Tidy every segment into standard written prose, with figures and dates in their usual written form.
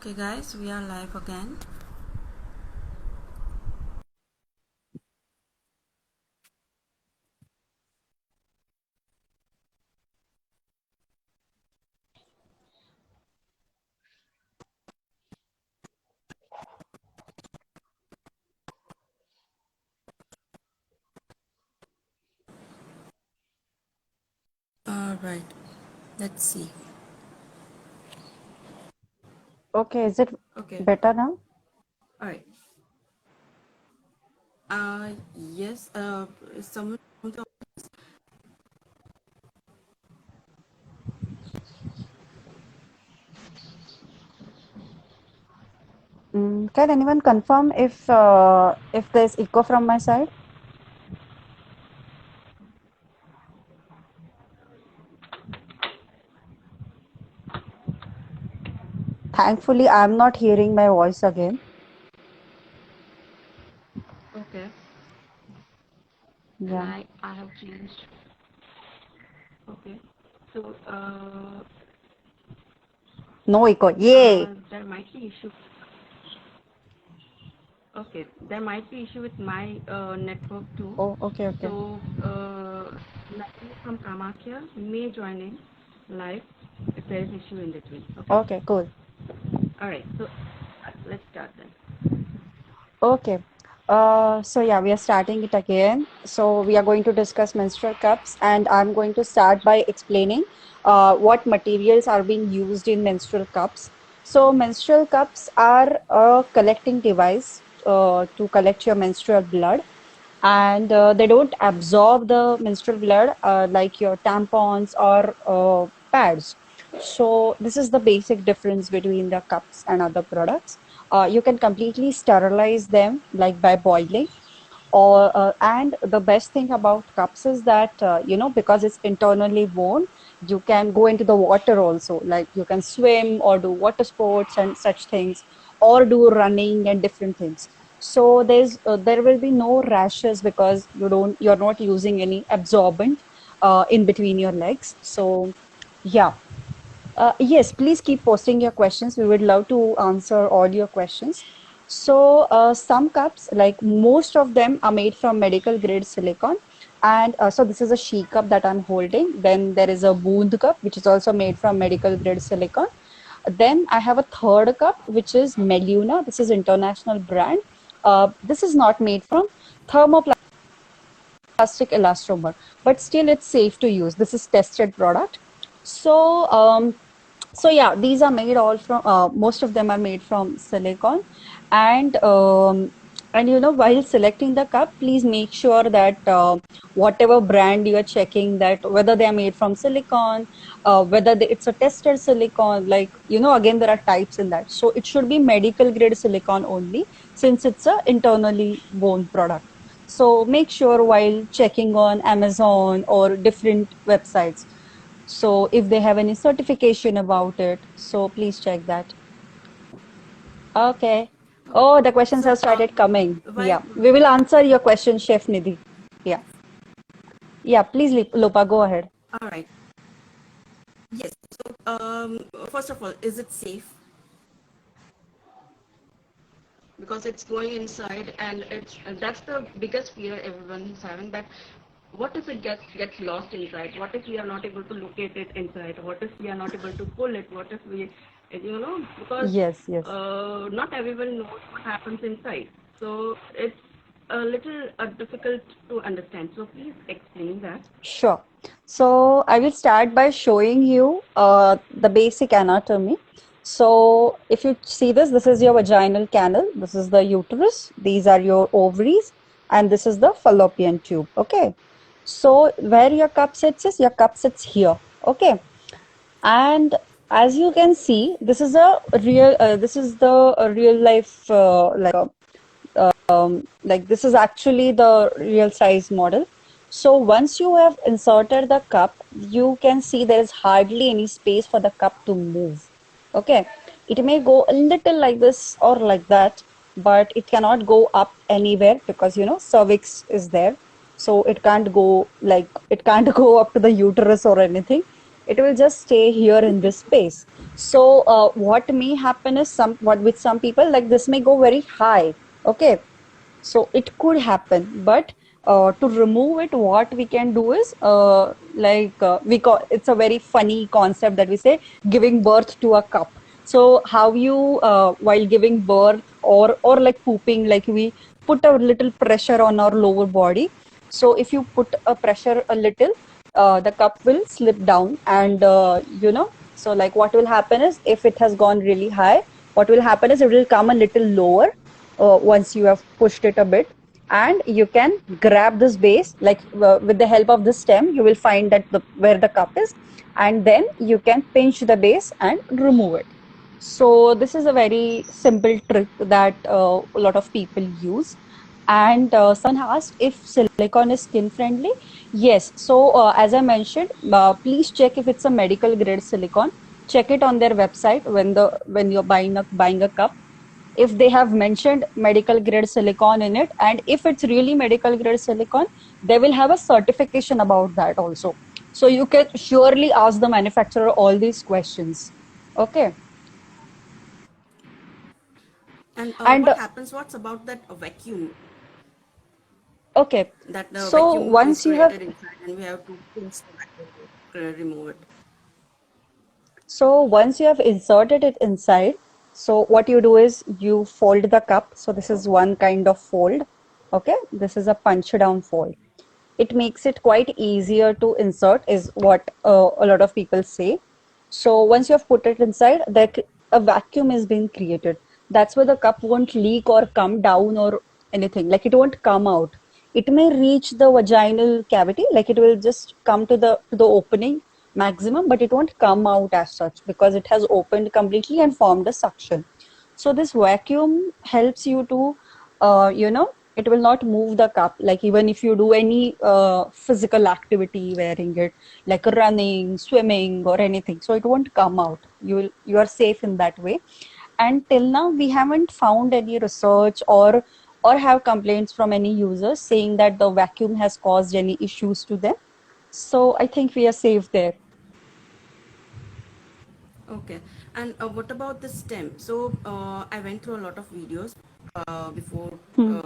Okay guys, we are live again. Alright, let's see. Okay, is it Okay, better now? alright. Yes, someone from the Can anyone confirm if there's echo from my side? Thankfully, I'm not hearing my voice again. okay, and Yeah. I have changed. Okay, so No echo. Yay! there might be issue. Okay, there might be issue with my network too. Oh, okay, okay. So Natalie from Kamakya may join in live if there is issue in between. Okay. Okay, cool. Alright, so let's start then. Okay. So yeah, we are starting it again. So we are going to discuss menstrual cups, and I'm going to start by explaining what materials are being used in menstrual cups. So menstrual cups are a collecting device to collect your menstrual blood, and they don't absorb the menstrual blood like your tampons or pads. So this is the basic difference between the cups and other products. You can completely sterilize them like by boiling, or and the best thing about cups is that because it's internally worn, you can go into the water also, like you can swim or do water sports and such things, or do running and different things. So there will be no rashes because you're not using any absorbent in between your legs. So yeah. Yes, please keep posting your questions. We would love to answer all your questions. So, some cups, like most of them, are made from medical grade silicone. And so, this is a she cup that I'm holding. Then there is a Boond cup, which is also made from medical grade silicone. Then I have a third cup, which is Meluna. This is international brand. This is not made from thermoplastic elastomer, but still it's safe to use. This is tested product. So, so yeah, these are made all from most of them are made from silicone, and while selecting the cup, please make sure that whatever brand you are checking, that whether they are made from silicone, it's a tested silicone, like again there are types in that. So it should be medical grade silicone only, since it's a internally worn product. So make sure while checking on Amazon or different websites, so if they have any certification about it, so please check that. Okay. Okay, Oh, the questions so have started coming. why? Yeah. We will answer your question, Chef Nidhi. Yeah. Yeah, please, Lopa, go ahead. Alright. Yes. So first of all, is it safe? Because it's going inside, and it's and that's the biggest fear everyone is having, that what if it gets lost inside, what if we are not able to locate it inside, what if we are not able to pull it, what if we, because Yes, yes. not everyone knows what happens inside, so it's a little difficult to understand, so please explain that. Sure. So I will start by showing you the basic anatomy. So if you see this, this is your vaginal canal, this is the uterus, these are your ovaries, and this is the fallopian tube. Okay. So where your cup sits is your cup sits here. Okay. And as you can see, this is the real life, like this is actually the real size model. So once you have inserted the cup, you can see there is hardly any space for the cup to move. Okay. It may go a little like this or like that, but it cannot go up anywhere because, cervix is there. So it can't go like, it can't go up to the uterus or anything. it will just stay here in this space. So what may happen is what with some people, like this may go very high. Okay, so it could happen, but to remove it, what we can do is we call it's a very funny concept that we say giving birth to a cup. So how you while giving birth or like pooping, like we put a little pressure on our lower body. So if you put a pressure a little, the cup will slip down, and so like what will happen is if it has gone really high, what will happen is it will come a little lower once you have pushed it a bit, and you can grab this base like with the help of the stem. You will find that where the cup is, and then you can pinch the base and remove it. So this is a very simple trick that a lot of people use. And someone asked if silicone is skin friendly. Yes. So as I mentioned, please check if it's a medical grade silicone. Check it on their website when you're buying a cup. If they have mentioned medical grade silicone in it, and if it's really medical grade silicone, they will have a certification about that also. So you can surely ask the manufacturer all these questions. Okay. And And what happens? What's about that vacuum? okay, That the so vacuum is once you have created inside, and we have to pinch the vacuum to remove it. So once you have inserted it inside, so what you do is you fold the cup. So this is one kind of fold. Okay, this is a punch down fold. It makes it quite easier to insert, is what a lot of people say. So once you have put it inside, a vacuum is being created. That's why the cup won't leak or come down or anything. Like it won't come out. It may reach the vaginal cavity, like it will just come to the opening maximum, but it won't come out as such because it has opened completely and formed a suction. So this vacuum helps you to, it will not move the cup. Like even if you do any physical activity wearing it, like running, swimming, or anything, so it won't come out. You are safe in that way. And till now, we haven't found any research or have complaints from any users saying that the vacuum has caused any issues to them. So I think we are safe there. Okay. And what about the stem? So I went through a lot of videos before Hmm.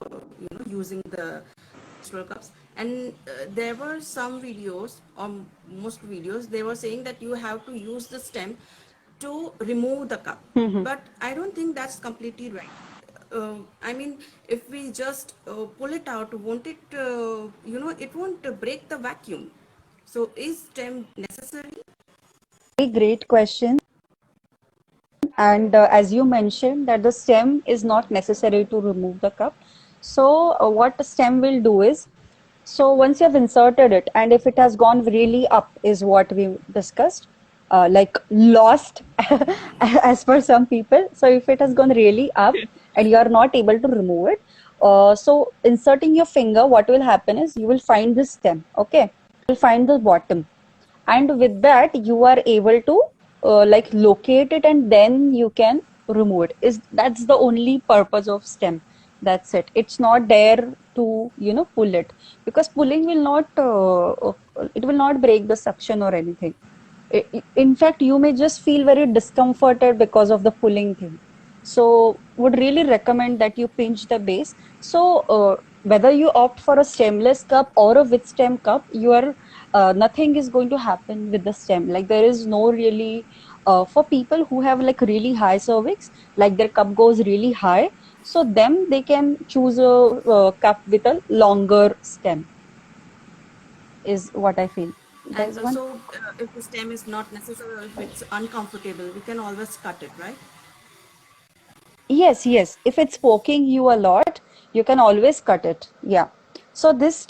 using the menstrual cups, and there were some videos, or most videos, they were saying that you have to use the stem to remove the cup. Hmm. But I don't think that's completely right. I mean, if we just pull it out, won't it? It won't break the vacuum. So is stem necessary? Very great question. And as you mentioned, that the stem is not necessary to remove the cup. So what the stem will do is, so once you have inserted it, and if it has gone really up, is what we discussed, like lost, as per some people. So if it has gone really up and you are not able to remove it, so inserting your finger, what will happen is you will find the stem. Okay, you will find the bottom, and with that you are able to like locate it, and then you can remove it. Is That's the only purpose of stem. That's it. It's not there to pull it, because pulling will not it will not break the suction or anything. In fact, you may just feel very discomforted because of the pulling thing. So would really recommend that you pinch the base. So whether you opt for a stemless cup or a with stem cup, you are nothing is going to happen with the stem. Like there is no really for people who have like really high cervix, like their cup goes really high, so them they can choose a cup with a longer stem, is what I feel. And There's one. if the stem is not necessary, or if it's uncomfortable, we can always cut it, right? Yes, yes. If it's poking you a lot, you can always cut it. Yeah. So this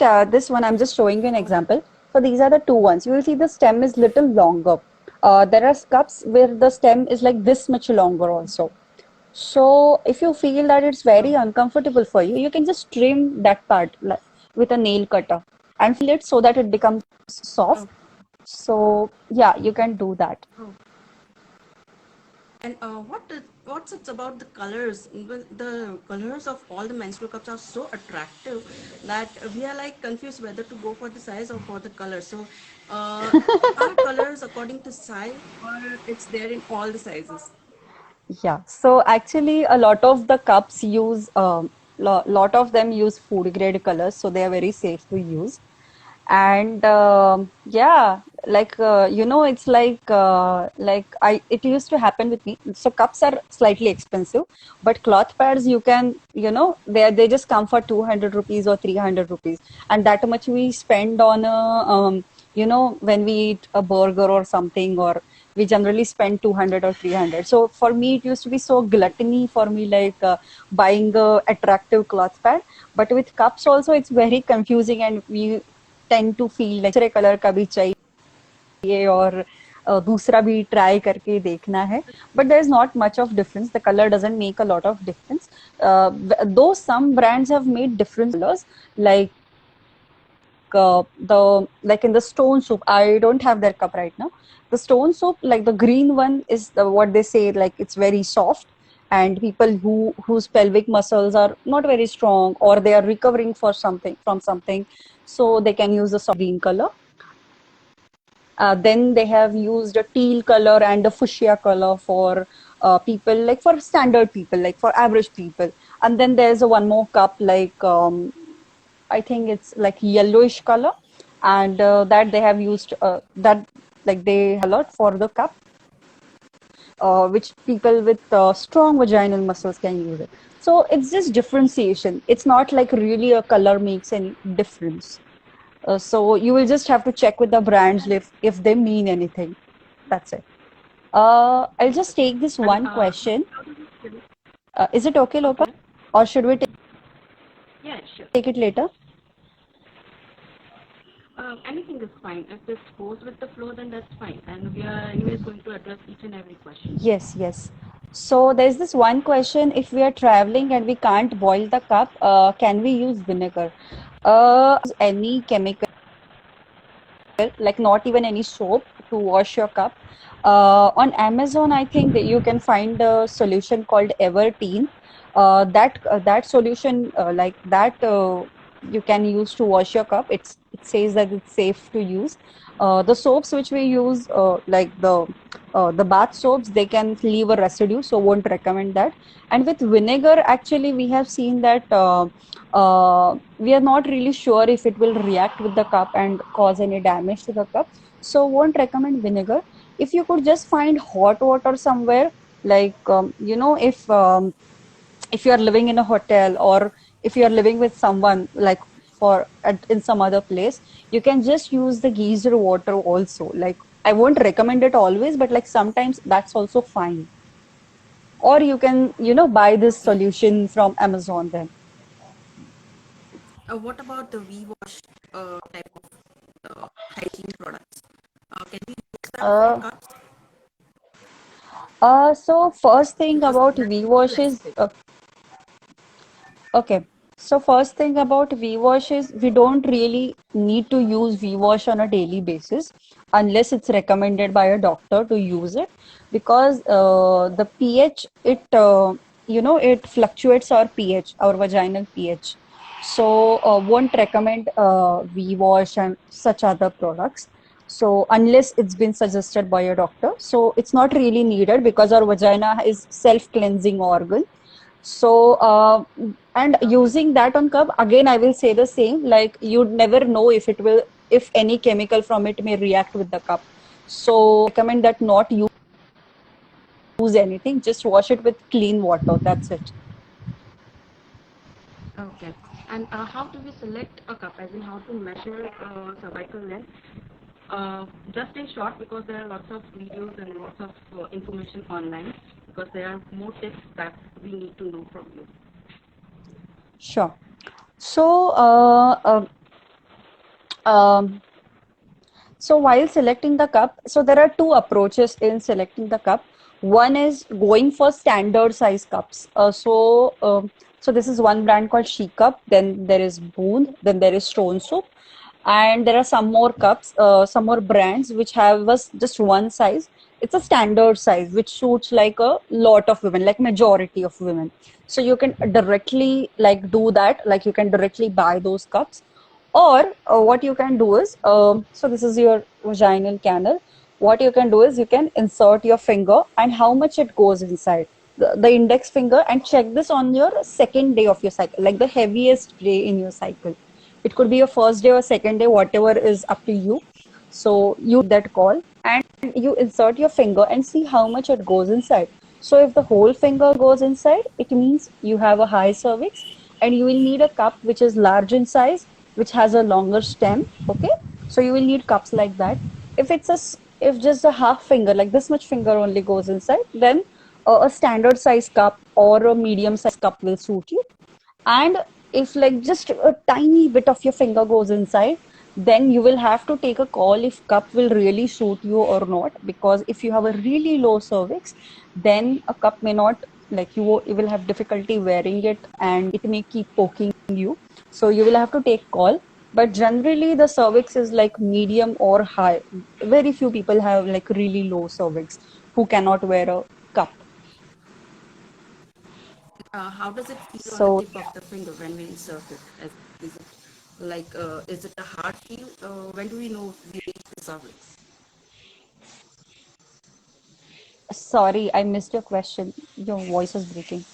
one I'm just showing you an Okay. example. So these are the two ones. You will see the stem is little longer. There are cups where the stem is like this much longer also. So if you feel that it's very Okay. uncomfortable for you, you can just trim that part like, with a nail cutter and feel it so that it becomes soft. Okay. So yeah, you can do that. Oh, And what's it about the colors? Well, the colors of all the menstrual cups are so attractive that we are like confused whether to go for the size or for the color. So, are colors according to size, or it's there in all the sizes? Yeah, so actually a lot of the cups use lot of them use food grade colors, so they are very safe to use. And yeah, it's like I it used to happen with me. So cups are slightly expensive, but cloth pads you can, they just come for 200 rupees or 300 rupees, and that much we spend on a when we eat a burger or something, or we generally spend 200 or 300. So for me it used to be so gluttony for me, like buying a attractive cloth pad. But with cups also it's very confusing, and we tend to feel like दूसरे colour का भी चाहिए, और दूसरा भी try करके देखना है. But there is not much of difference. The color doesn't make a lot of difference. Though some brands have made different colors, like the like in the stone soup. I don't have their cup right now. The stone soup, like the green one, is what they say, like it's very soft, and people whose pelvic muscles are not very strong, or they are recovering for something from something, so they can use the soft green color. Then they have used a teal color and a fuchsia color for people, like for standard people, like for average people. And then there's a one more cup, like I think it's like yellowish color, and that they have used that, like they have a lot for the cup, which people with strong vaginal muscles can use it. So it's just differentiation. It's not like really a color makes any difference. So you will just have to check with the brands if they mean anything. That's it. I'll just take this And one question. how do we select? Is it okay, Lopa? Okay. Or should we Yeah, sure. take it later? Anything is fine. If this goes with the flow, then that's fine. And we are anyways going to address each and every question. Yes, yes. So there's this one question: if we are traveling and we can't boil the cup, can we use vinegar? Any chemical, like not even any soap, to wash your cup. On Amazon, I think that you can find a solution called Everteen. That solution, like that, you can use to wash your cup. It says that it's safe to use. The soaps which we use, like the bath soaps, they can leave a residue, so won't recommend that. And with vinegar, actually, we have seen that. We are not really sure if it will react with the cup and cause any damage to the cup, so won't recommend vinegar. If you could just find hot water somewhere, like if you are living in a hotel, or if you are living with someone, like in some other place, you can just use the geyser water also. Like, I won't recommend it always, but like sometimes that's also fine. Or you can buy this Okay. solution from Amazon then. What about the V-wash type of hygiene products? Can we use that for uh, cups? so first thing Because about that's V a little wash is expensive. okay. So first thing about V wash is we don't really need to use V wash on a daily basis unless it's recommended by a doctor to use it, because the pH, it fluctuates our pH, our vaginal pH. So won't recommend V wash and such other products. So unless it's been suggested by a doctor, so it's not really needed, because our vagina is self-cleansing organ. So, and Okay. using that on cup, again, I will say the same, like you'd never know if any chemical from it may react with the cup. So, recommend that not use anything, just wash it with clean water. That's it. Okay. And how do we select a cup? As in, how to measure cervical length? Just in short, because there are lots of videos and lots of information online, because there are more tips that we need to know from you. Sure. So, um, so while selecting the cup, so there are two approaches in selecting the cup. One is going for standard size cups. So this is one brand called She Cup. Then there is Boond. Then there is Stone Soup, and there are some more cups, some more brands which have just one size. it's a standard size which suits like a lot of women, like majority of women. So you can directly like do that, like you can directly buy those cups. Or what you can do is, so this is your vaginal canal. What you can do is you can insert your finger and how much it goes inside. The index finger, and check this on your second day of your cycle, like the heaviest day in your cycle. It could be your first day or second day, whatever is up to you. So you that call and you insert your finger and see how much it goes inside. So if the whole finger goes inside, it means you have a high cervix, and you will need a cup which is large in size, which has a longer stem. Okay, so you will need cups like that. If it's if just a half finger, like this much finger only goes inside, then a standard size cup or a medium size cup will suit you. And if like just a tiny bit of your finger goes inside, then you will have to take a call if cup will really suit you or not. Because if you have a really low cervix, then a cup may not, like you will have difficulty wearing it and it may keep poking you. So you will have to take call. But generally the cervix is like medium or high. Very few people have like really low cervix who cannot wear a cup. How does it feel on the So tip of the finger when we insert it? Is it like, is it a hard feel? When do we know we reached the cervix? sorry, I missed your question. Your voice is breaking.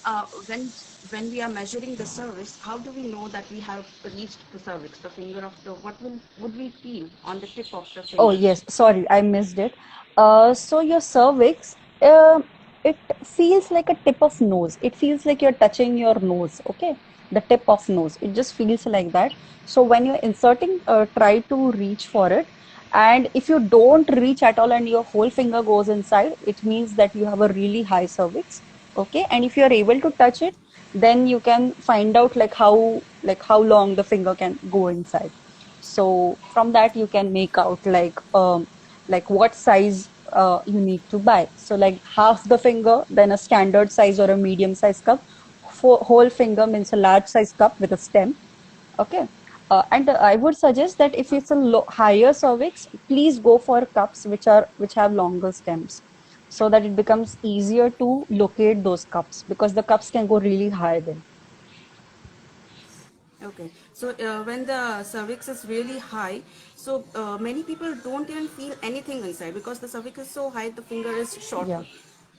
Uh, when when we are measuring the cervix, how do we know that we have reached the cervix, the finger of the, what will would we feel on the tip of the Oh, finger? yes, sorry, I missed it. So your cervix, it feels like a tip of nose. It feels like you're touching your nose, okay? The tip of nose. It just feels like that. So when you're inserting, try to reach for it. And if you don't reach at all and your whole finger goes inside, it means that you have a really high cervix, okay? And if you're able to touch it, then you can find out like how long the finger can go inside. So from that you can make out like what size you need to buy. So like half the finger, then a standard size or a medium size cup. For whole finger means a large size cup with a stem. Okay. And I would suggest that if it's a higher cervix, please go for cups which have longer stems, so that it becomes easier to locate those cups, because the cups can go really high then. Okay, so when the cervix is really high, so many people don't even feel anything inside because the cervix is so high, the finger is Yeah. shorter.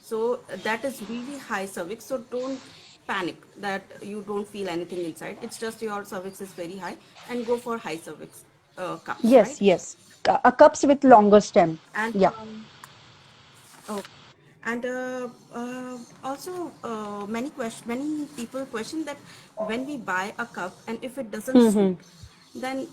So that is really high cervix. So don't panic that you don't feel anything inside. It's just your cervix is very high, and go for high cervix cups, right? Yes, yes. Cups with longer stem. And Yeah. oh, and also many people question that when we buy a cup and if it doesn't suit, Hmm. then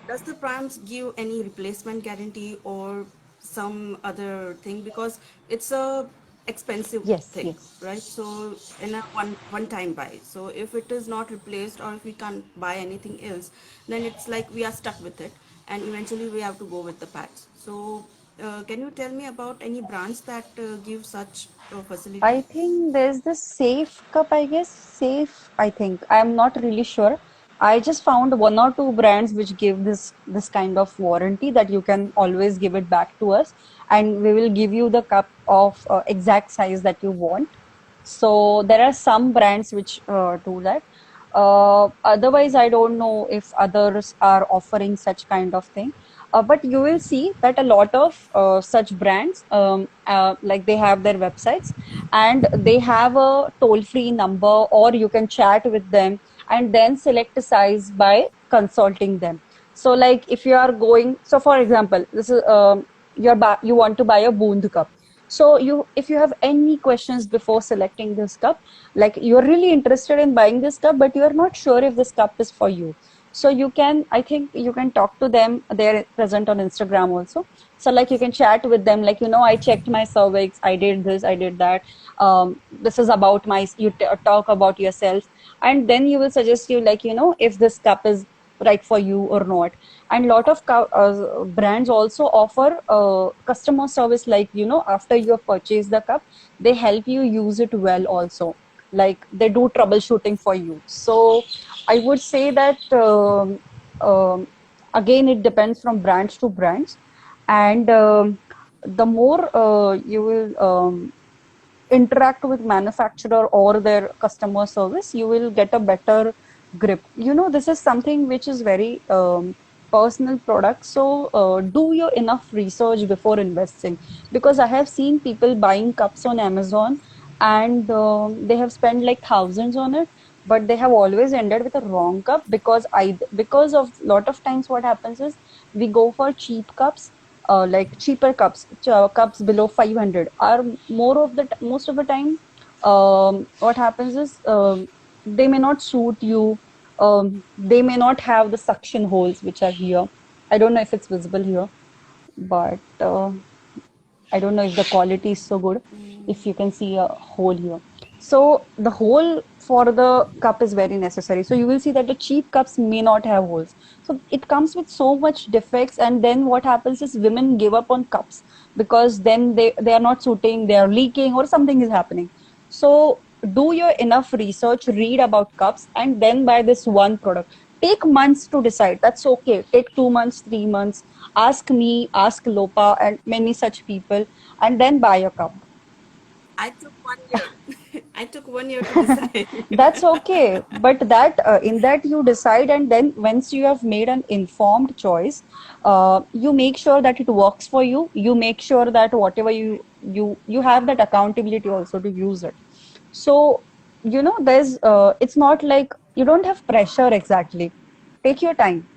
does the brands give any replacement guarantee or some other thing, because it's a expensive Yes, thing, yes. right? So in a one time buy, so if it is not replaced or if we can't buy anything else, then it's like we are stuck with it, and eventually we have to go with the patch. So can you tell me about any brands that give such facility? I think there's this safe cup, I guess. Safe, I think. I'm not really sure. I just found one or two brands which give this kind of warranty that you can always give it back to us, and we will give you the cup of exact size that you want. So there are some brands which do that. Otherwise, I don't know if others are offering such kind of thing. But you will see that a lot of such brands, like they have their websites and they have a toll-free number, or you can chat with them and then select a size by consulting them. So, like if you are going, so for example, this is you want to buy a Boond cup. So if you have any questions before selecting this cup, like you're really interested in buying this cup, but you're not sure if this cup is for you. So I think you can talk to them. They're present on Instagram also. So like you can chat with them, like, I checked my cervix, I did this, I did that. This is about talk about yourself. And then you will suggest you, like, if this cup is right for you or not. And lot of brands also offer customer service, like, after you have purchased the cup, they help you use it well also, like they do troubleshooting for you. So I would say that again, it depends from branch to branch. And the more you will interact with manufacturer or their customer service, you will get a better grip. This is something which is very personal product. So do your enough research before investing, because I have seen people buying cups on Amazon, and they have spent like thousands on it, but they have always ended with a wrong cup, because of lot of times what happens is we go for cheap cups, like cheaper cups, cups below 500 are most of the time. What happens is, they may not suit you. They may not have the suction holes which are here. I don't know if it's visible here, but I don't know if the quality is so good. If you can see a hole here. So the hole for the cup is very necessary. So you will see that the cheap cups may not have holes. So it comes with so much defects, and then what happens is women give up on cups because then they are not suiting, they are leaking, or something is happening. So do your enough research, read about cups, and then buy this one product. Take months to decide. That's okay. Take 2 months, 3 months. Ask me, ask Lopa, and many such people, and then buy a cup. I took 1 year. I took 1 year to decide. That's okay. But that in that you decide, and then once you have made an informed choice, you make sure that it works for you. You make sure that whatever you have that accountability also to use it. So there's it's not like you don't have pressure exactly. Take your time.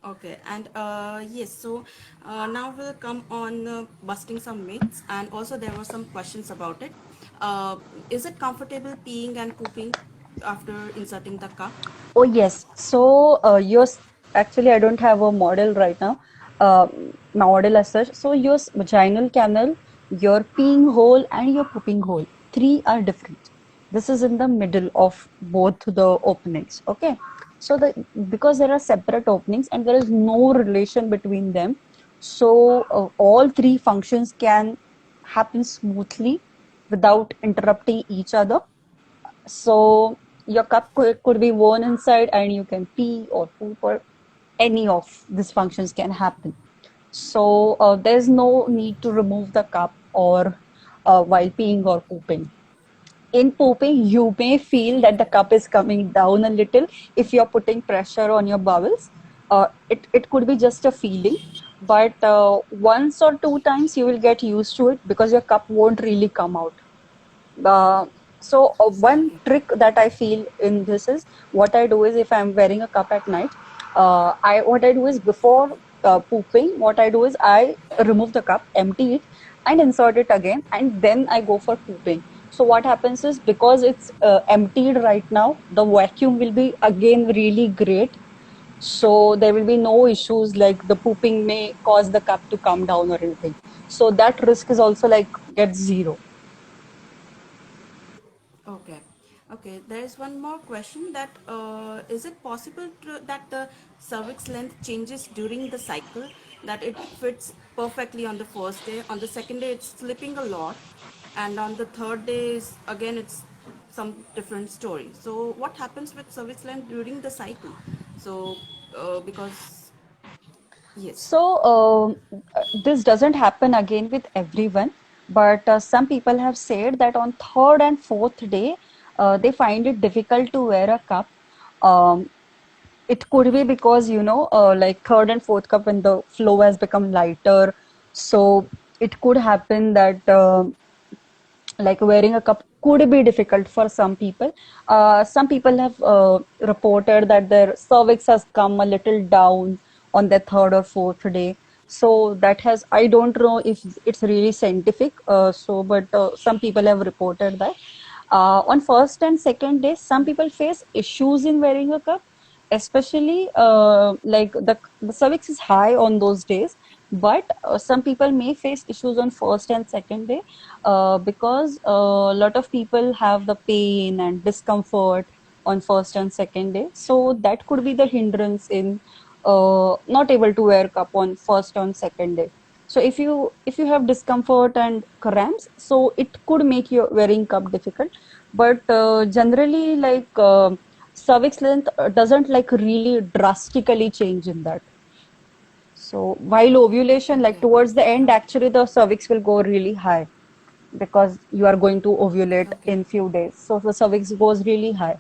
Okay, and yes, so now we'll come on busting some myths, and also there were some questions about it. Uh, is it comfortable peeing and pooping after inserting the cup? Oh, yes. So, actually, I don't have a model right now, uh, model as such. So, your vaginal canal, your peeing hole, and your pooping hole, three are different. This is in the middle of both the openings. Okay. So, because there are separate openings and there is no relation between them, so all three functions can happen smoothly without interrupting each other. So your cup could be worn inside, and you can pee or poop, or any of these functions can happen. So there's no need to remove the cup or while peeing or pooping. In pooping, you may feel that the cup is coming down a little if you're putting pressure on your bowels. It could be just a feeling, but once or two times you will get used to it because your cup won't really come out. uh, so one Exactly. trick that I feel in this is, what I do is, if I'm wearing a cup at night, I what I do is, before pooping, what I do is I remove the cup, empty it, and insert it again, and then I go for pooping. So what happens is, because it's emptied right now, the vacuum will be again really great. So there will be no issues like the pooping may cause the cup to come down or anything. So that risk is also like gets zero. Okay. Okay, there is one more question that is it possible that the cervix length changes during the cycle, that it fits perfectly on the first day, on the second day it's slipping a lot, and on the third day is again it's some different story. So what happens with cervix length during the cycle? So because yes. So, this doesn't happen again with everyone, but some people have said that on third and fourth day, they find it difficult to wear a cup. Um, it could be because, like third and fourth cup, when the flow has become lighter. So, it could happen that like wearing a cup could be difficult for some people. Some people have reported that their cervix has come a little down on their third or fourth day. So that has, I don't know if it's really scientific. But some people have reported that. On first and second day, some people face issues in wearing a cup, especially like the cervix is high on those days, but some people may face issues on first and second day, because a lot of people have the pain and discomfort on first and second day, so that could be the hindrance in not able to wear cup on first and second day. So if you have discomfort and cramps, so it could make your wearing cup difficult. But generally, like cervix length doesn't like really drastically change in that. So while ovulation, like Okay. towards the end, actually the cervix will go really high because you are going to ovulate Okay. in few days. So the cervix goes really high.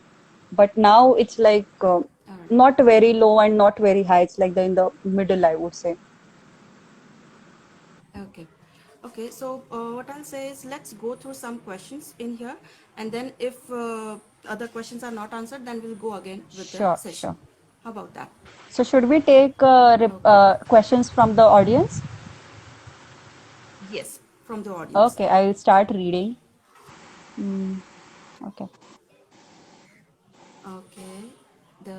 But now it's like All right. not very low and not very high. It's like in the middle, I would say. Okay. Okay, so what I'll say is let's go through some questions in here, and then if other questions are not answered, then we'll go again with the Sure, session. sure. How about that? So should we take Okay. questions from the audience? Yes, from the audience. Okay, I'll start reading. Mm, okay, Okay. The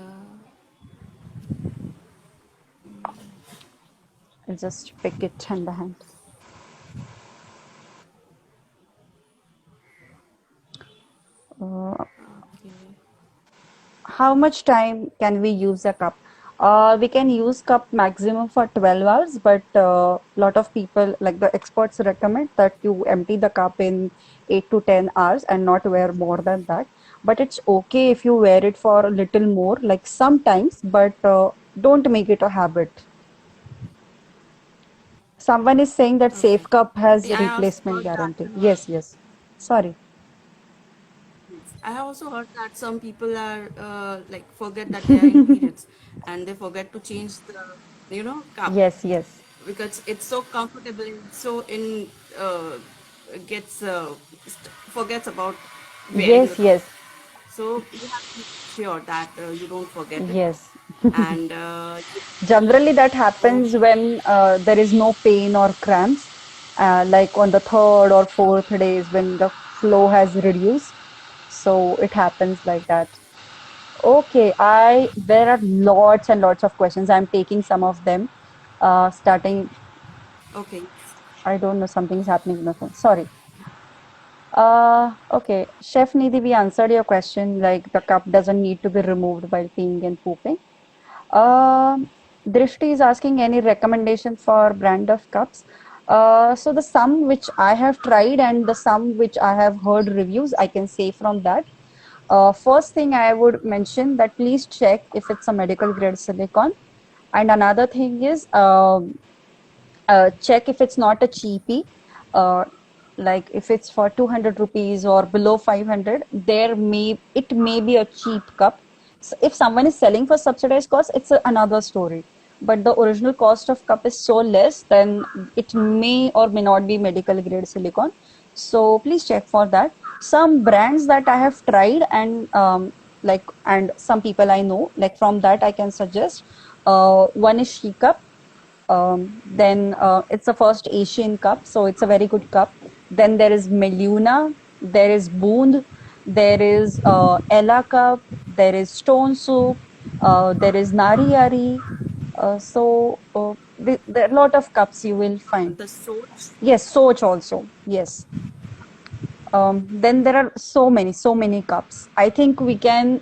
I'll just pick it in the hand. Uh, okay. how much time can we use a cup? We can use cup maximum for 12 hours, but a lot of people, like the experts, recommend that you empty the cup in 8 to 10 hours and not wear more than that. But it's okay if you wear it for a little more, like sometimes, but don't make it a habit. Someone is saying that Okay. Safe Cup has Yeah, I also replacement heard that. guarantee. Yes, yes. Sorry. I have also heard that some people are like forget that they are in periods, and they forget to change the cup, Yes, yes. because it's so comfortable, so in gets forgets about wearing the Yes, cup. yes. So you have to be sure that you don't forget it, Yes. and Generally, that happens okay, when there is no pain or cramps, like on the third or fourth days when the flow has reduced. So it happens like that. Okay, I there are lots and lots of questions. I'm taking some of them. Starting, okay, I don't know, something is happening with my phone. Sorry. Okay, Chef Nidhi, we answered your question. Like the cup doesn't need to be removed while peeing and pooping. Drishti is asking any recommendation for brand of cups. So the some which I have tried and the some which I have heard reviews, I can say from that. First thing I would mention that please check if it's a medical grade silicone. And another thing is check if it's not a cheapie. Uh, like if it's for 200 rupees or below 500, it may be a cheap cup. So if someone is selling for subsidized cost, it's another story. But the original cost of cup is so less, then it may or may not be medical grade silicone. So please check for that. Some brands that I have tried and some people I know, like from that I can suggest. One is She Cup. Then it's the first Asian Cup, so it's a very good cup. Then there is Meluna, there is Boond, there is Ella Cup, there is Stone Soup, there is Nariyari. There are a lot of cups you will find. the soaps. Yes, Soch also. Yes. Then there are so many cups. I think you can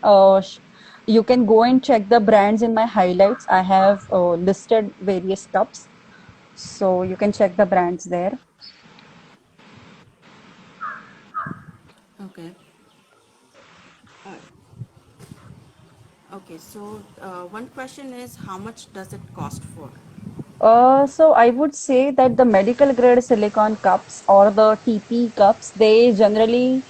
go and check the brands in my highlights. I have listed various cups. So you can check the brands there. Okay. Okay, so one question is, how much does it cost for? So I would say that the medical grade silicone cups or the TP cups, they generally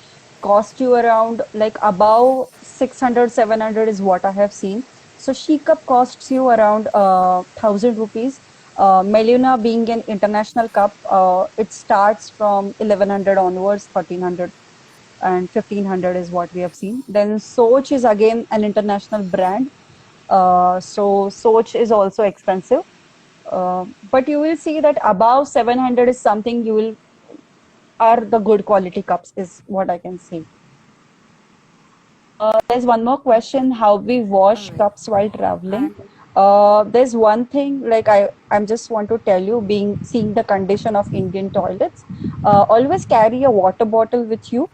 cost you around like above 600, 700 is what I have seen. So She cup costs you around 1000 rupees. Meluna being an international cup, it starts from 1100 onwards, 1300 and 1500 is what we have seen. Then Soch is again an international brand. So Soch is also expensive. But you will see that above 700 is something you will are the good quality cups is what I can say. There's one more Okay, question, how we all wash right. cups while traveling. And There's one thing like I'm just want to tell you, being seeing the condition of Indian toilets, always carry a water bottle with you,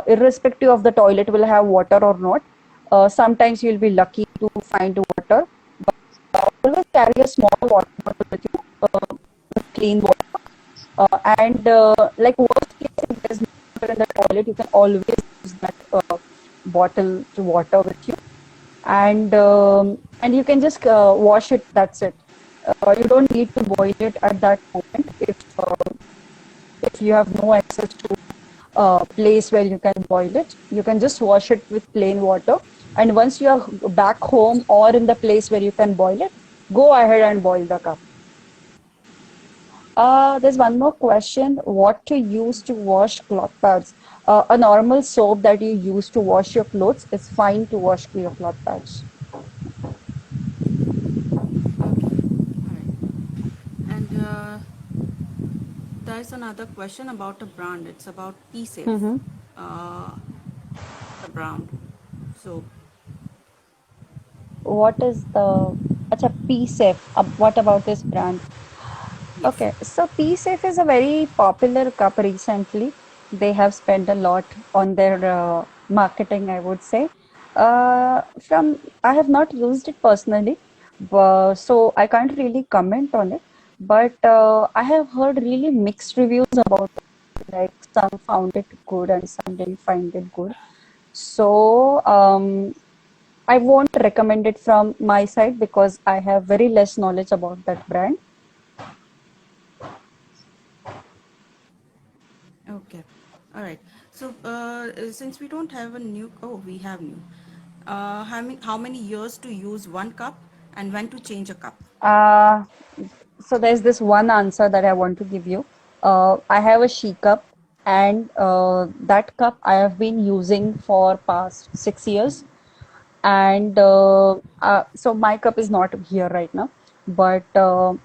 irrespective of the toilet will have water or not. Sometimes you'll be lucky to find water, but always carry a small water bottle with you, with clean water. And like worst case, if there's no water in the toilet, you can always use that bottle to water with you, and you can just wash it. That's it. You don't need to boil it at that moment if you have no access to a place where you can boil it. You can just wash it with plain water. And once you are back home or in the place where you can boil it, go ahead and boil the cup. There's one more question. What to use to wash cloth pads? A normal soap that you use to wash your clothes is fine to wash your cloth pads. Okay. All right. And there's another question about a brand. It's about P-Safe, Mm-hmm. uh, the brand. So What is the Acha, P-Safe? What about this brand? yes. Okay, so P-Safe is a very popular cup recently. They have spent a lot on their marketing, I would say. From I have not used it personally, so I can't really comment on it. But I have heard really mixed reviews about it. Like some found it good and some didn't find it good. So I won't recommend it from my side because I have very less knowledge about that brand. Okay. All right. So since we don't have a new, oh, we have new. How many years to use one cup and when to change a cup? Uh, so there's this one answer that I want to give you. I have a she cup, and that cup I have been using for past 6 years. And so my cup is not here right now, but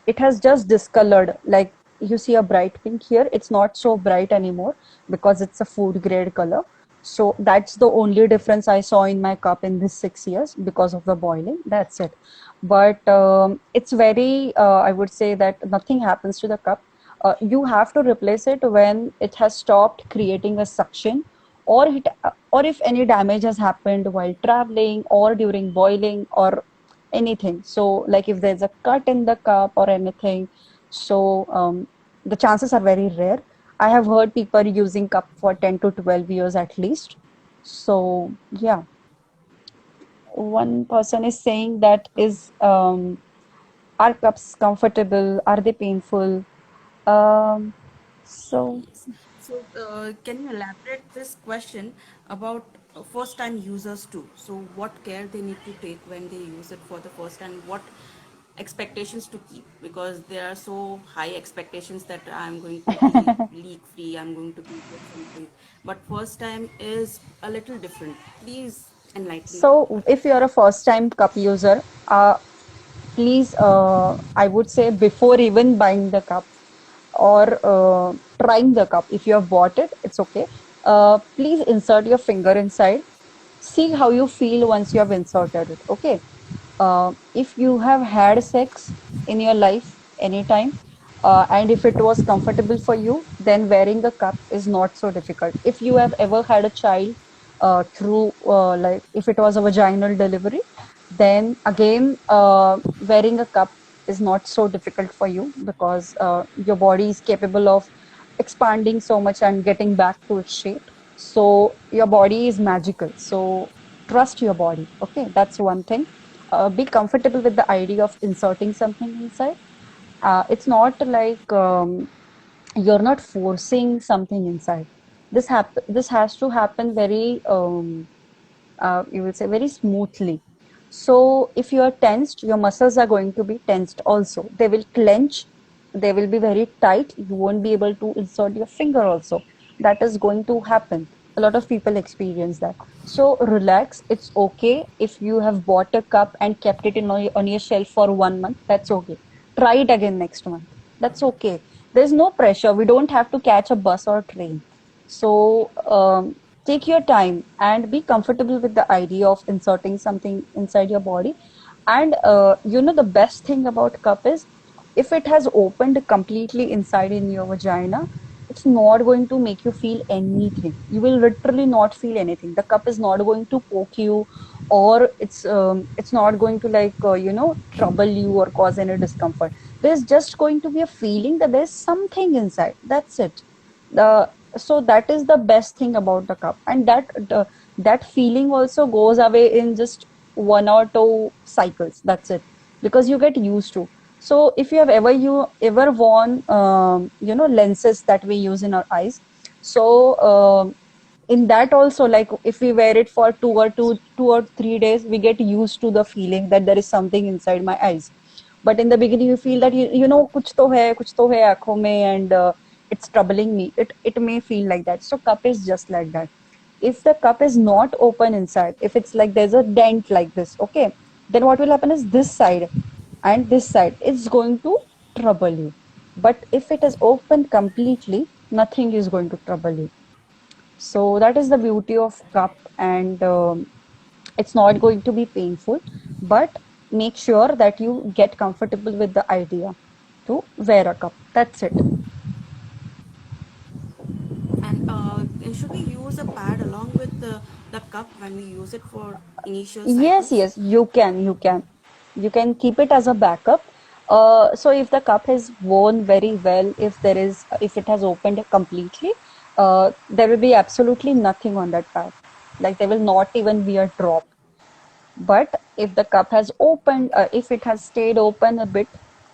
it has just discolored. Like you see a bright pink here, it's not so bright anymore because it's a food grade color. So that's the only difference I saw in my cup in this 6 years because of the boiling. That's it. But it's very, I would say that nothing happens to the cup. You have to replace it when it has stopped creating a suction, or if any damage has happened while traveling or during boiling or anything. So like if there's a cut in the cup or anything, so the chances are very rare. I have heard people using cup for 10 to 12 years at least. So yeah, one person is saying that is are cups comfortable? Are they painful? Um, so Yes. So, can you elaborate this question about first-time users too? So, what care they need to take when they use it for the first time? What expectations to keep? Because there are so high expectations that I'm going to be leak-free, I'm going to be something. But first time is a little different. Please enlighten. so if you're a first time cup user, please, I would say before even buying the cup or trying the cup, if you have bought it, it's okay. Please insert your finger inside. See how you feel once you have inserted it. Okay. If you have had sex in your life anytime, and if it was comfortable for you, then wearing a cup is not so difficult. If you have ever had a child through, like, if it was a vaginal delivery, then again, wearing a cup is not so difficult for you because your body is capable of expanding so much and getting back to its shape. So your body is magical. So trust your body. Okay, that's one thing. Be comfortable with the idea of inserting something inside. It's not like you're not forcing something inside. This has to happen very you will say very smoothly. So if you are tensed, your muscles are going to be tensed also. They will clench, they will be very tight. You won't be able to insert your finger also. That is going to happen. A lot of people experience that. So relax. It's okay if you have bought a cup and kept it on your shelf for 1 month. That's okay. Try it again next month. That's okay. There's no pressure. We don't have to catch a bus or train. So take your time and be comfortable with the idea of inserting something inside your body. And the best thing about cup is if it has opened completely inside in your vagina, it's not going to make you feel anything. You will literally not feel anything. The cup is not going to poke you, or it's not going to like trouble you or cause any discomfort. There's just going to be a feeling that there's something inside. That's it. So that is the best thing about the cup, and that feeling also goes away in just 1 or 2 cycles. That's it, because you get used to. So if you have ever worn lenses that we use in our eyes, so in that also, like if we wear it for 2 or 3 days, we get used to the feeling that there is something inside my eyes. But in the beginning, you feel that कुछ तो है आँखों में, and it's troubling me. It may feel like that. So cup is just like that. If the cup is not open inside, if it's like there's a dent like this, okay, then what will happen is this side and this side is going to trouble you. But if it is open completely, nothing is going to trouble you. So that is the beauty of cup, and it's not going to be painful, but make sure that you get comfortable with the idea to wear a cup. That's it. And should we use a pad along with the cup when we use it for initial Yes, cycles? yes, you can keep it as a backup. So if the cup is worn very well, if it has opened completely, there will be absolutely nothing on that pad. Like there will not even be a drop. But if the cup has opened, if it has stayed open a bit,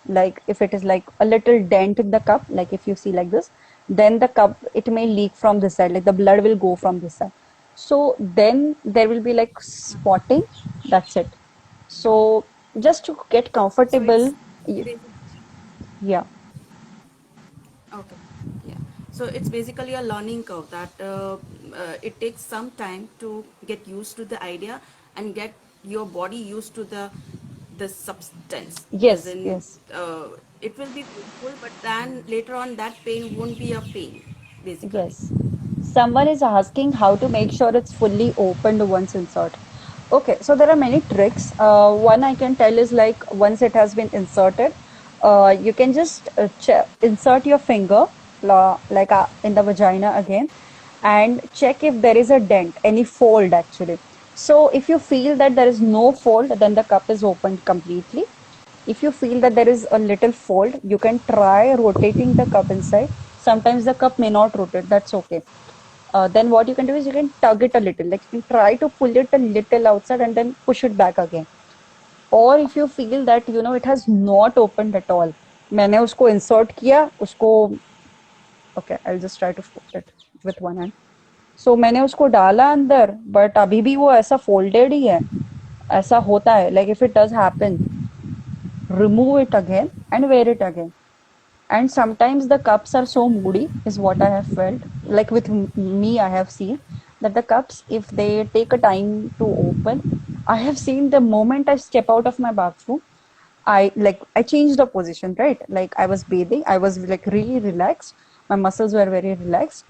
like if it is like a little dent in the cup, like if you see like this, then the cup, it may leak from this side, like the blood will go from this side. So then there will be like spotting. That's it. So just to get So it's comfortable, basically, yeah. okay, yeah. So it's basically a learning curve that it takes some time to get used to the idea and get your body used to the substance. As Yes, in, yes. it will be painful, but then later on that pain won't be a pain, basically. Yes. Someone is asking how to make sure it's fully opened once insert. Okay, so there are many tricks. One I can tell is like once it has been inserted, you can just insert your finger in the vagina again, and check if there is a dent, any fold actually. So if you feel that there is no fold, then the cup is opened completely. If you feel that there is a little fold, you can try rotating the cup inside. Sometimes the cup may not rotate, that's okay. Then what you can do is you can tug it a little, like you can try to pull it a little outside and then push it back again. Or if you feel that it has not opened at all, मैंने उसको insert किया, उसको okay, I'll just try to put it with one hand. So मैंने उसको डाला अंदर, but अभी भी वो ऐसा folded ही है. ऐसा होता है, like if it does happen, remove it again and wear it again. And sometimes the cups are so moody, is what I have felt. Like with me, I have seen that the cups, if they take a time to open, I have seen the moment I step out of my bathroom, I changed the position, right? Like I was bathing, I was like really relaxed. My muscles were very relaxed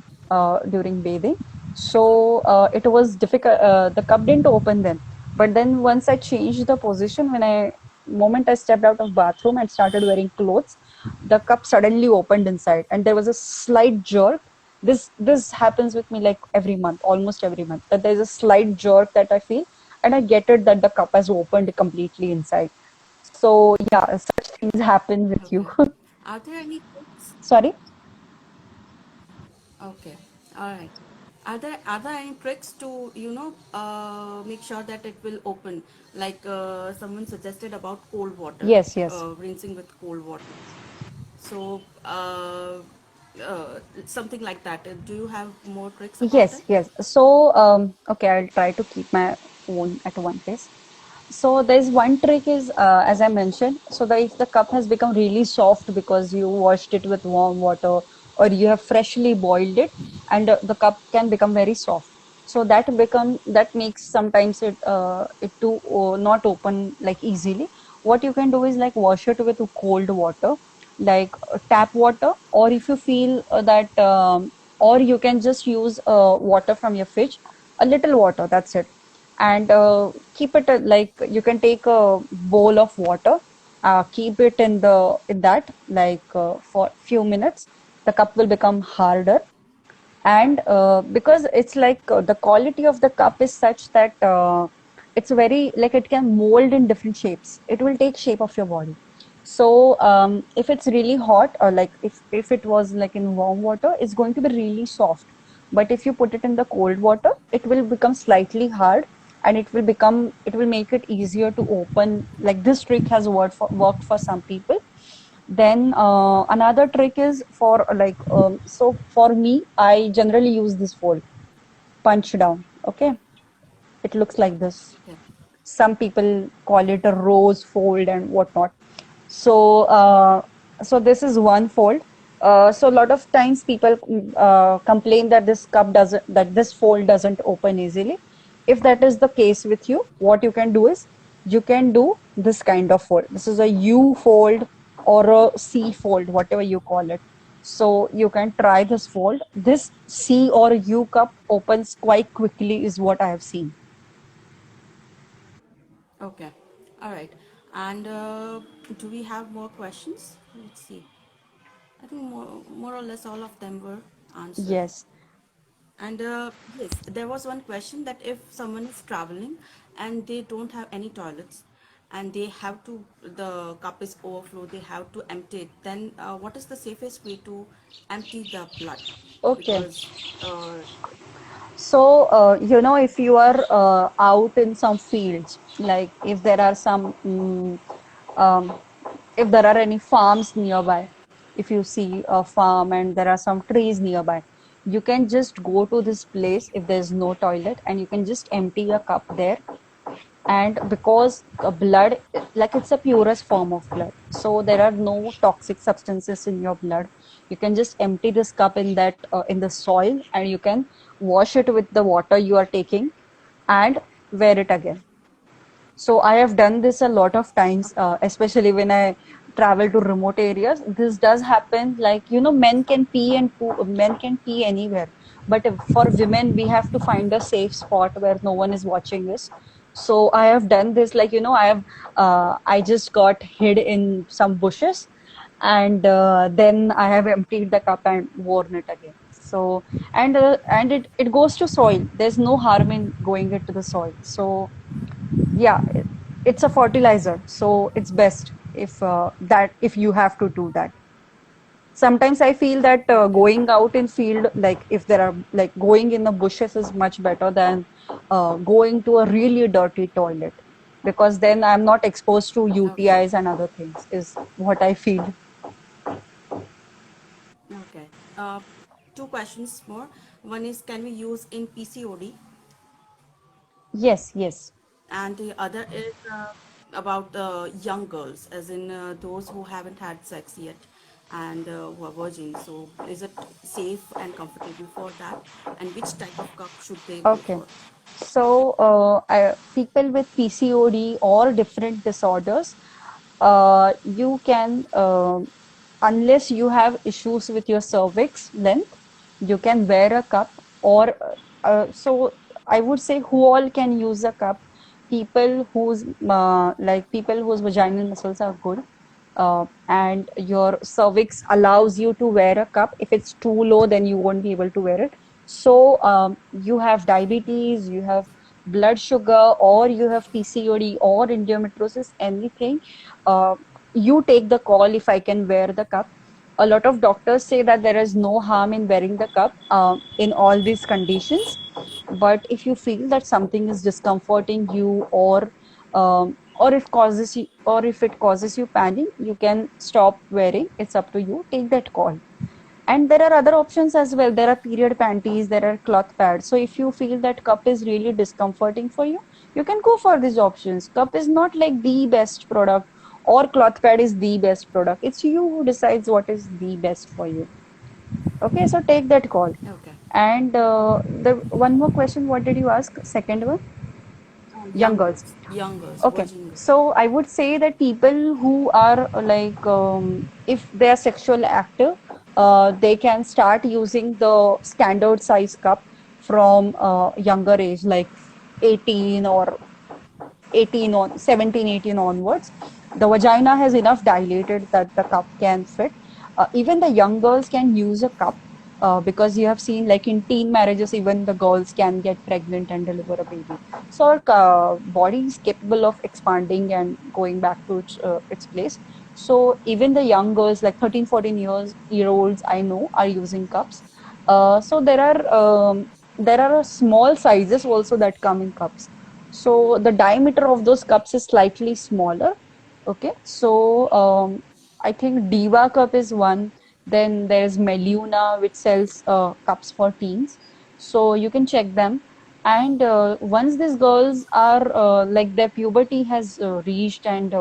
during bathing. So it was difficult. The cup didn't open then. But then once I changed the position, moment I stepped out of bathroom and started wearing clothes, the cup suddenly opened inside, and there was a slight jerk. This happens with me like every month, almost every month. That there's a slight jerk that I feel, and I get it that the cup has opened completely inside. So yeah, such things happen with you. Okay. Are there any tricks? Sorry? Okay. All right. Are there any tricks to make sure that it will open? Like someone suggested about cold water, Yes, yes. rinsing with cold water. So something like that. Do you have more tricks about Yes, it? yes. So, okay, I'll try to keep my phone at one place. So there's one trick is, as I mentioned, so that if the cup has become really soft because you washed it with warm water or you have freshly boiled it, and the cup can become very soft. So that makes sometimes it to not open like easily. What you can do is like wash it with cold water, like tap water, or if you feel that, or you can just use water from your fridge, a little water. That's it, and keep it like you can take a bowl of water, keep it in that like for few minutes. The cup will become harder, and because it's like the quality of the cup is such that it's very like it can mold in different shapes. It will take shape of your body. So if it's really hot, or like if it was like in warm water, it's going to be really soft. But if you put it in the cold water, it will become slightly hard, and it will make it easier to open. Like this trick has worked for some people. Then another trick is for like so for me, I generally use this fold, punch down. Okay, it looks like this. Okay. Some people call it a rose fold and whatnot. So so this is one fold. So a lot of times people complain that this fold doesn't open easily. If that is the case with you, what you can do is you can do this kind of fold. This is a U fold or a C fold, whatever you call it. So you can try this fold. This C or U cup opens quite quickly, is what I have seen. Okay. All right. And do we have more questions? Let's see. I think more or less all of them were answered. Yes. And yes, there was one question that if someone is traveling and they don't have any toilets and they have to, the cup is overflow, they have to empty it, then what is the safest way to empty the blood? Okay. Because, uh, So, if you are out in some fields, like if there are some, um, if there are any farms nearby, if you see a farm and there are some trees nearby, you can just go to this place if there's no toilet and you can just empty a cup there. And because blood, like it's a purest form of blood, so there are no toxic substances in your blood. You can just empty this cup in that in the soil, and you can wash it with the water you are taking and wear it again. So I have done this a lot of times, especially when I travel to remote areas. This does happen. Like, men can pee and men can pee anywhere. But for women, we have to find a safe spot where no one is watching us. So I have done this. Like, I just got hid in some bushes, and then I have emptied the cup and worn it again. So and it goes to soil. There's no harm in going into the soil. So yeah, it's a fertilizer, so it's best if you have to do that. Sometimes I feel that okay, going out in field, like if there are like going in the bushes is much better than going to a really dirty toilet, because then I'm not exposed to okay, UTIs and other things, is what I feel. okay. Uh, Two questions more. One is, can we use in PCOD? Yes, yes. And the other is about young girls, as in those who haven't had sex yet and who are virgin. So, is it safe and comfortable for that? And which type of cup should they go Okay. for? So, people with PCOD or different disorders, you can, unless you have issues with your cervix length, you can wear a cup. Or, so I would say who all can use a cup. People whose vaginal muscles are good, and your cervix allows you to wear a cup. If it's too low, then you won't be able to wear it. So you have diabetes, you have blood sugar, or you have PCOD or endometriosis, anything. Uh, you take the call if I can wear the cup. A lot of doctors say that there is no harm in wearing the cup in all these conditions. But if you feel that something is discomforting you, or if it causes you panic, you can stop wearing. It's up to you. Take that call. And there are other options as well. There are period panties, there are cloth pads. So if you feel that cup is really discomforting for you, you can go for these options. Cup is not like the best product, or cloth pad is the best product. It's you who decides what is the best for you. Okay, so take that call. Okay. And the one more question, what did you ask? Second one? Young girls. Young girls, Okay, virgin girls. so I would say that people who are like, if they are sexual active, they can start using the standard size cup from younger age, like 18 or 18 on 17, 18 onwards. The vagina has enough dilated that the cup can fit. Even the young girls can use a cup, because you have seen, like in teen marriages, even the girls can get pregnant and deliver a baby. So our body is capable of expanding and going back to its place. So even the young girls, like 13, 14 year olds, I know, are using cups. So there are small sizes also that come in cups. So the diameter of those cups is slightly smaller. Okay, so I think Diva Cup is one. Then there's Meluna, which sells cups for teens. So you can check them. And once these girls are like their puberty has reached and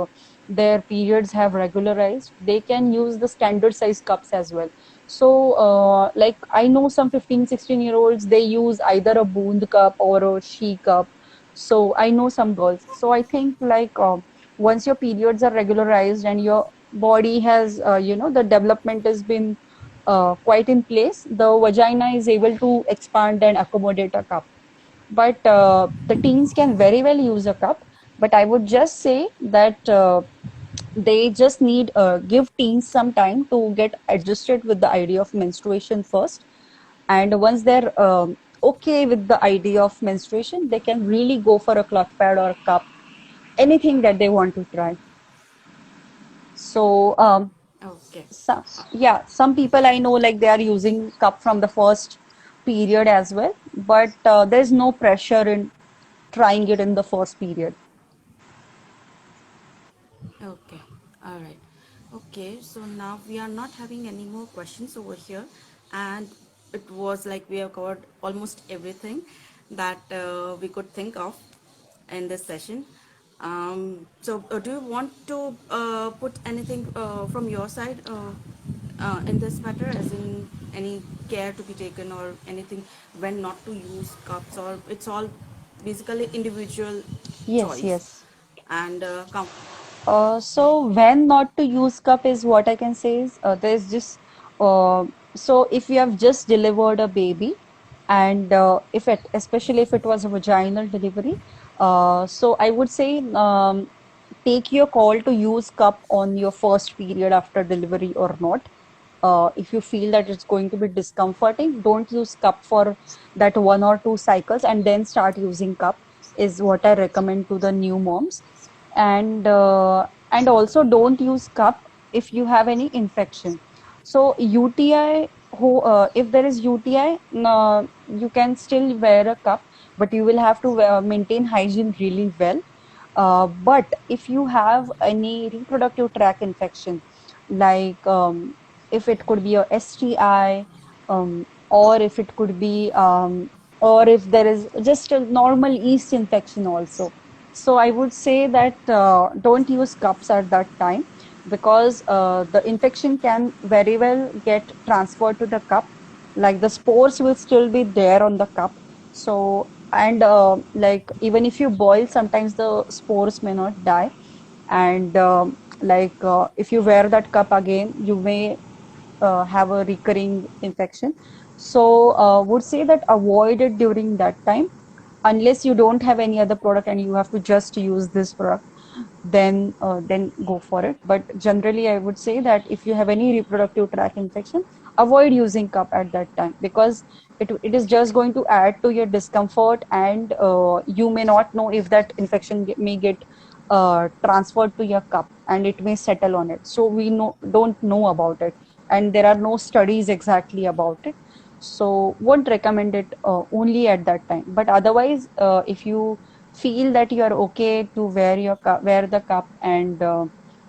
their periods have regularized, they can use the standard size cups as well. So like I know some 15, 16-year-olds, they use either a Boond cup or a She cup. So I know some girls. So I think like once your periods are regularized and your body has, the development has been quite in place, the vagina is able to expand and accommodate a cup. But the teens can very well use a cup. But I would just say that they just need give teens some time to get adjusted with the idea of menstruation first. And once they're okay with the idea of menstruation, they can really go for a cloth pad or a cup, anything that they want to try. So Okay. some, yeah, some people I know like they are using cup from the first period as well, but there's no pressure in trying it in the first period. Okay, all right. Okay, so now we are not having any more questions over here, and it was like we have covered almost everything that we could think of in this session. So, do you want to put anything from your side in this matter, as in any care to be taken or anything when not to use cups, or it's all basically individual Yes, choice yes. and So when not to use cup is what I can say is there's just so if you have just delivered a baby and if it especially if it was a vaginal delivery, so I would say take your call to use cup on your first period after delivery or not. If you feel that it's going to be discomforting, don't use cup for that 1 or 2 cycles and then start using cup is what I recommend to the new moms. And also don't use cup if you have any infection. So UTI, if there is UTI, you can still wear a cup, but you will have to maintain hygiene really well. But if you have any reproductive tract infection, like if it could be a STI, or if it could be, or if there is just a normal yeast infection also. So I would say that don't use cups at that time because the infection can very well get transferred to the cup. Like the spores will still be there on the cup. So, and like even if you boil, sometimes the spores may not die. And like if you wear that cup again, you may have a recurring infection. So, would say that avoid it during that time, unless you don't have any other product and you have to just use this product, then go for it. But generally, I would say that if you have any reproductive tract infection, avoid using cup at that time because it is just going to add to your discomfort, and you may not know if that infection may get transferred to your cup and it may settle on it. So we don't know about it, and there are no studies exactly about it. So won't recommend it only at that time. But otherwise, if you feel that you are okay to wear wear the cup, and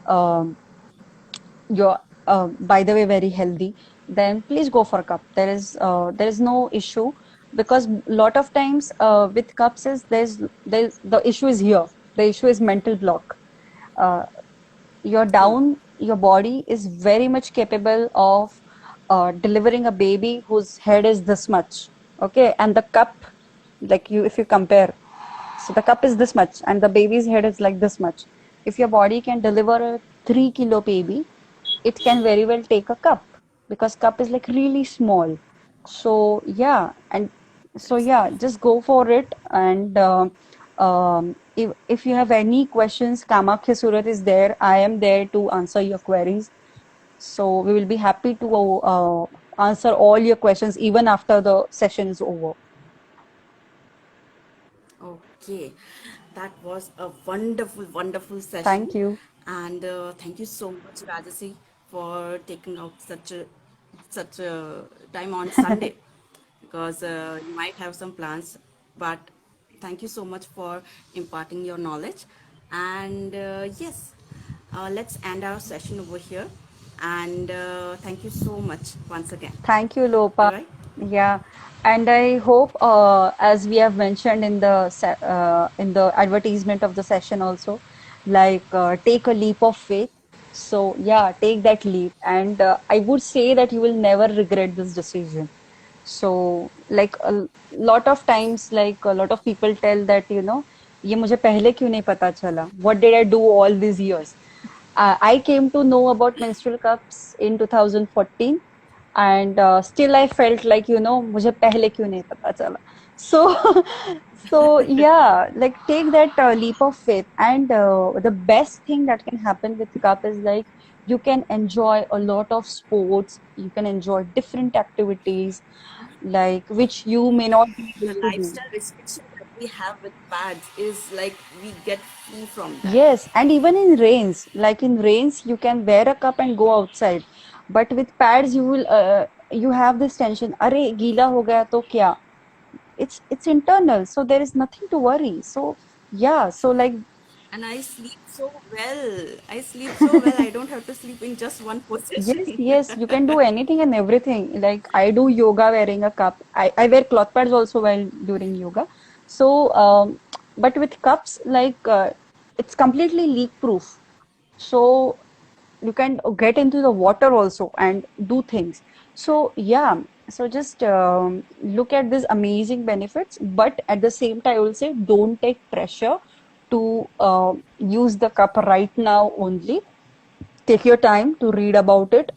um, you're by the way very healthy, then please go for cup. There is no issue, because lot of times with cups is there's the issue is here. The issue is mental block. Uh, you're true. down, your body is very much capable of delivering a baby whose head is this much, okay, and the cup, like you if you compare, so the cup is this much and the baby's head is like this much. If your body can deliver a 3 kilo baby, it can very well take a cup, because cup is like really small. So yeah, and so That's yeah, just go for it. And if you have any questions, Kamakhya Surat is there. I am there to answer your queries. So we will be happy to answer all your questions even after the session is over. Okay, that was a wonderful, wonderful session, Thank you. and thank you so much, Rajasi, for taking out such a time on Sunday, because you might have some plans, but thank you so much for imparting your knowledge. And yes, let's end our session over here. And thank you so much once again. Thank you, All Lopa. right. Yeah, and I hope, as we have mentioned in the in the advertisement of the session also, like take a leap of faith. So yeah, take that leap, and I would say that you will never regret this decision. So like a lot of times, like a lot of people tell that, ये मुझे पहले क्यों नहीं पता चला? What did I do all these years? I came to know about menstrual cups in 2014, and still I felt like, मुझे पहले क्यों नहीं पता चला? So, so yeah, like take that leap of faith, and the best thing that can happen with cup is like you can enjoy a lot of sports, you can enjoy different activities, like which you may not be able The to do. lifestyle restriction that we have with pads is like we get free from that. Yes, and even in rains, like in rains, you can wear a cup and go outside. But with pads, you have this tension. अरे गीला हो गया तो क्या? It's internal, so there is nothing to worry. So yeah, so like And I sleep so well. I sleep so well. I don't have to sleep in just one yes, position. yes, you can do anything and everything. Like I do yoga wearing a cup. I wear cloth pads also while during yoga. So but with cups, like it's completely leak proof. So you can get into the water also and do things. So yeah, so just look at these amazing benefits, but at the same time I will say don't take pressure to use the cup right now only. Take your time to read about it,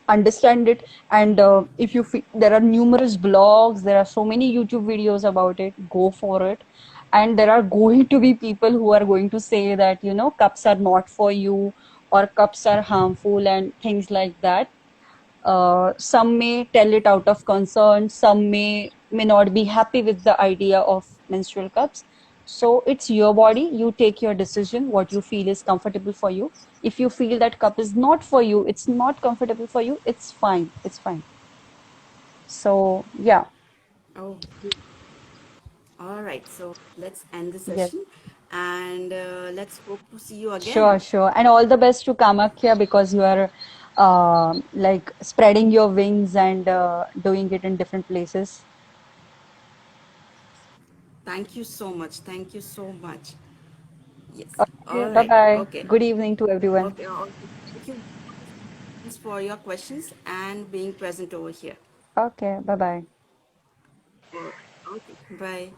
understand it, and if you feel there are numerous blogs, there are so many YouTube videos about it, go for it. And there are going to be people who are going to say that, cups are not for you, or cups are harmful and things like that. Some may tell it out of concern, some may not be happy with the idea of menstrual cups. So it's your body, you take your decision, what you feel is comfortable for you. If you feel that cup is not for you, it's not comfortable for you, it's fine. It's fine. So yeah, Oh, all right. So let's end the yes. session and let's hope to see you Sure, again. sure. And all the best to Kamakhya because you are like spreading your wings and doing it in different places. Thank you so much. Thank you so much. Yes. Okay, All bye right. bye. Okay. Good evening to everyone. Okay. Okay. Thank you for your questions and being present over here. Okay, bye bye. Okay. Bye.